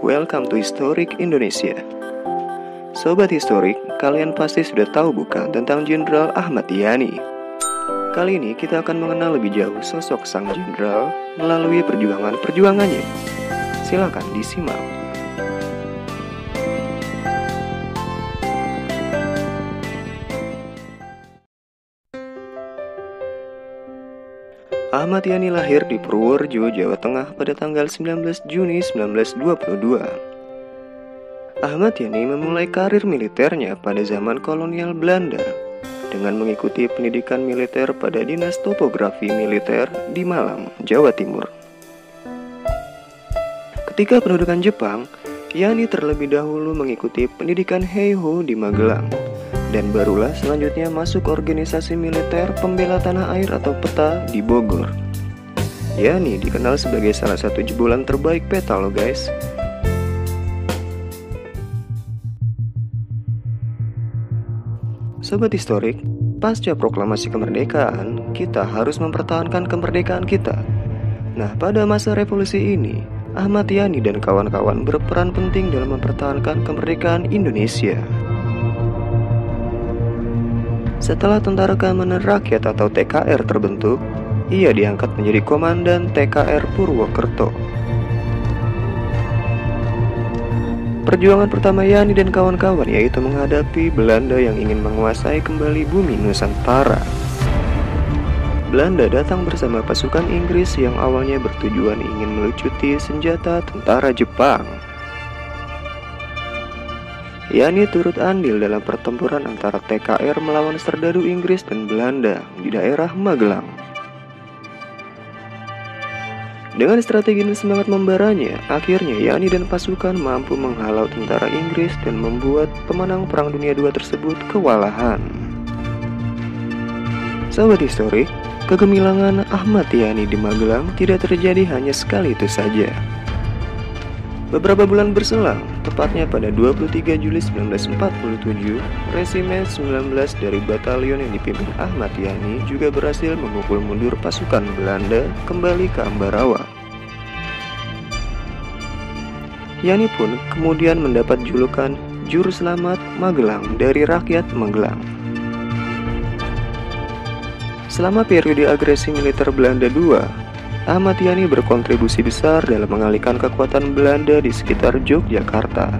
Welcome to Historic Indonesia. Sobat Historik, kalian pasti sudah tahu bukan tentang Jenderal Ahmad Yani. Kali ini kita akan mengenal lebih jauh sosok sang jenderal melalui perjuangannya. Silakan disimak. Ahmad Yani lahir di Purworejo, Jawa Tengah pada tanggal 19 Juni 1922. Ahmad Yani memulai karir militernya pada zaman kolonial Belanda dengan mengikuti pendidikan militer pada Dinas Topografi Militer di Malang, Jawa Timur. Ketika pendudukan Jepang, Yani terlebih dahulu mengikuti pendidikan Heiho di Magelang, dan barulah selanjutnya masuk organisasi militer pembela tanah air atau PETA di Bogor. Yani dikenal sebagai salah satu jebolan terbaik PETA loh guys. Sobat Historik, pasca proklamasi kemerdekaan, kita harus mempertahankan kemerdekaan kita. Nah, pada masa revolusi ini, Ahmad Yani dan kawan-kawan berperan penting dalam mempertahankan kemerdekaan Indonesia. Setelah Tentara Keamanan Rakyat atau TKR terbentuk, ia diangkat menjadi Komandan TKR Purwokerto. Perjuangan pertama Yani dan kawan-kawan yaitu menghadapi Belanda yang ingin menguasai kembali bumi Nusantara. Belanda datang bersama pasukan Inggris yang awalnya bertujuan ingin melucuti senjata tentara Jepang. Yani turut andil dalam pertempuran antara TKR melawan serdadu Inggris dan Belanda di daerah Magelang. Dengan strategi dan semangat membaranya, akhirnya Yani dan pasukan mampu menghalau tentara Inggris dan membuat pemenang Perang Dunia II tersebut kewalahan. Sobat Historik, kegemilangan Ahmad Yani di Magelang tidak terjadi hanya sekali itu saja. Beberapa bulan berselang, tepatnya pada 23 Juli 1947, Resimen 19 dari batalion yang dipimpin Ahmad Yani juga berhasil memukul mundur pasukan Belanda kembali ke Ambarawa. Yani pun kemudian mendapat julukan Juru Selamat Magelang dari rakyat Magelang. Selama periode agresi militer Belanda II, Ahmad Yani berkontribusi besar dalam mengalihkan kekuatan Belanda di sekitar Yogyakarta.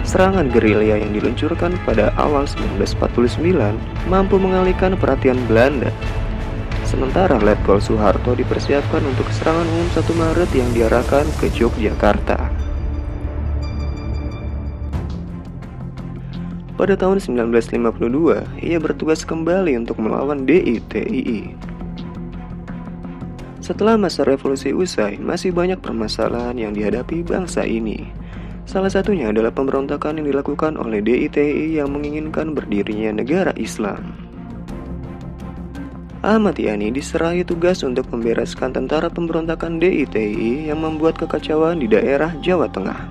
Serangan gerilya yang diluncurkan pada awal 1949 mampu mengalihkan perhatian Belanda. Sementara Letkol Soeharto dipersiapkan untuk serangan umum 1 Maret yang diarahkan ke Yogyakarta. Pada tahun 1952, ia bertugas kembali untuk melawan DITII. Setelah masa revolusi usai, masih banyak permasalahan yang dihadapi bangsa ini. Salah satunya adalah pemberontakan yang dilakukan oleh DITII yang menginginkan berdirinya negara Islam. Ahmad Yani diserahi tugas untuk membereskan tentara pemberontakan DITII yang membuat kekacauan di daerah Jawa Tengah.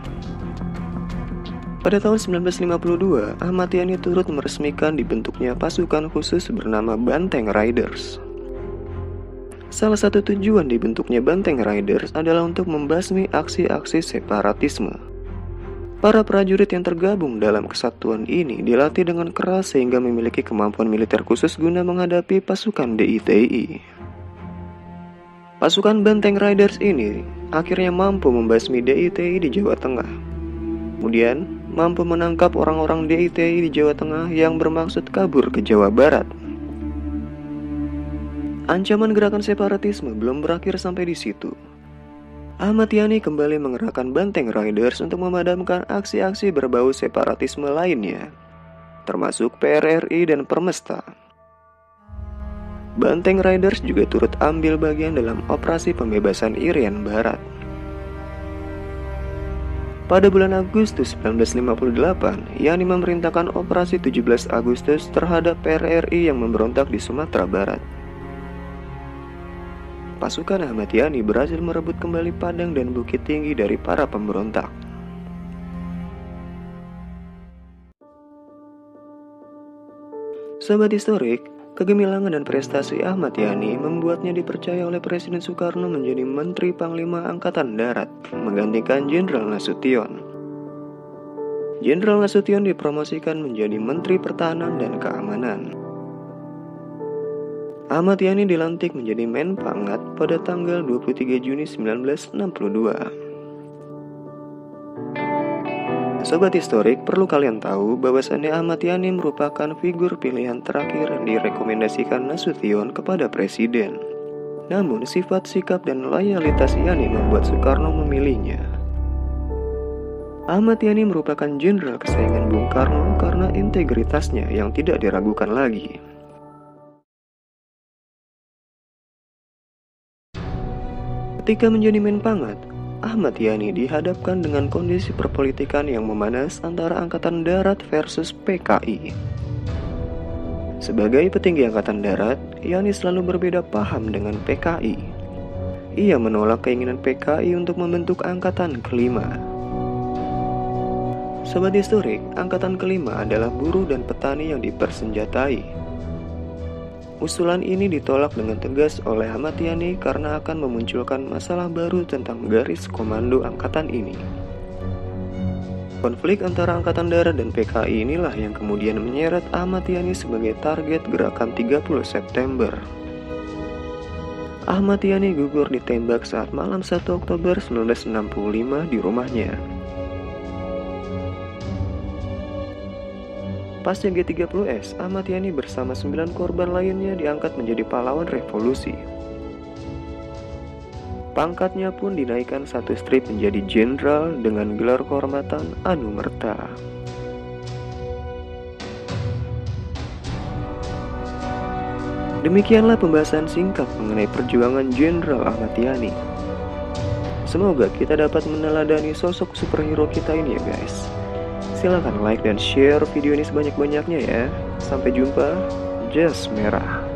Pada tahun 1952, Ahmad Yani turut meresmikan dibentuknya pasukan khusus bernama Banteng Riders. Salah satu tujuan dibentuknya Banteng Riders adalah untuk membasmi aksi-aksi separatisme. Para prajurit yang tergabung dalam kesatuan ini dilatih dengan keras sehingga memiliki kemampuan militer khusus guna menghadapi pasukan DITII. Pasukan Banteng Riders ini akhirnya mampu membasmi DITII di Jawa Tengah. Kemudian mampu menangkap orang-orang DITII di Jawa Tengah yang bermaksud kabur ke Jawa Barat. Ancaman gerakan separatisme belum berakhir sampai di situ. Ahmad Yani kembali mengerahkan Banteng Riders untuk memadamkan aksi-aksi berbau separatisme lainnya, termasuk PRRI dan Permesta. Banteng Riders juga turut ambil bagian dalam operasi pembebasan Irian Barat. Pada bulan Agustus 1958, Yani memerintahkan operasi 17 Agustus terhadap PRRI yang memberontak di Sumatera Barat. Pasukan Ahmad Yani berhasil merebut kembali Padang dan Bukit Tinggi dari para pemberontak. Sobat Historik, Kegemilangan dan prestasi Ahmad Yani membuatnya dipercaya oleh Presiden Soekarno menjadi Menteri Panglima Angkatan Darat, menggantikan Jenderal Nasution. Jenderal Nasution dipromosikan menjadi Menteri Pertahanan dan Keamanan. Ahmad Yani dilantik menjadi Menpangat pada tanggal 23 Juni 1962. Sobat historik, perlu kalian tahu bahwasannya Ahmad Yani merupakan figur pilihan terakhir yang direkomendasikan Nasution kepada Presiden. Namun, sifat, sikap, dan loyalitas Yani membuat Soekarno memilihnya. Ahmad Yani merupakan jenderal kesayangan Bung Karno karena integritasnya yang tidak diragukan lagi. Ketika menjadi Menpangat, Ahmad Yani dihadapkan dengan kondisi perpolitikan yang memanas antara Angkatan Darat versus PKI. Sebagai petinggi Angkatan Darat, Yani selalu berbeda paham dengan PKI. Ia menolak keinginan PKI untuk membentuk Angkatan Kelima. Sobat historik, Angkatan Kelima adalah buruh dan petani yang dipersenjatai. Usulan ini ditolak dengan tegas oleh Ahmad Yani karena akan memunculkan masalah baru tentang garis komando angkatan ini. Konflik antara Angkatan Darat dan PKI inilah yang kemudian menyeret Ahmad Yani sebagai target gerakan 30 September. Ahmad Yani gugur ditembak saat malam 1 Oktober 1965 di rumahnya. Pasca G30S, Ahmad Yani bersama 9 korban lainnya diangkat menjadi pahlawan revolusi. Pangkatnya pun dinaikkan 1 strip menjadi jenderal dengan gelar kehormatan Anumerta. Demikianlah pembahasan singkat mengenai perjuangan Jenderal Ahmad Yani. Semoga kita dapat meneladani sosok superhero kita ini ya guys. Silahkan like dan share video ini sebanyak-banyaknya ya. Sampai jumpa, Jas Merah.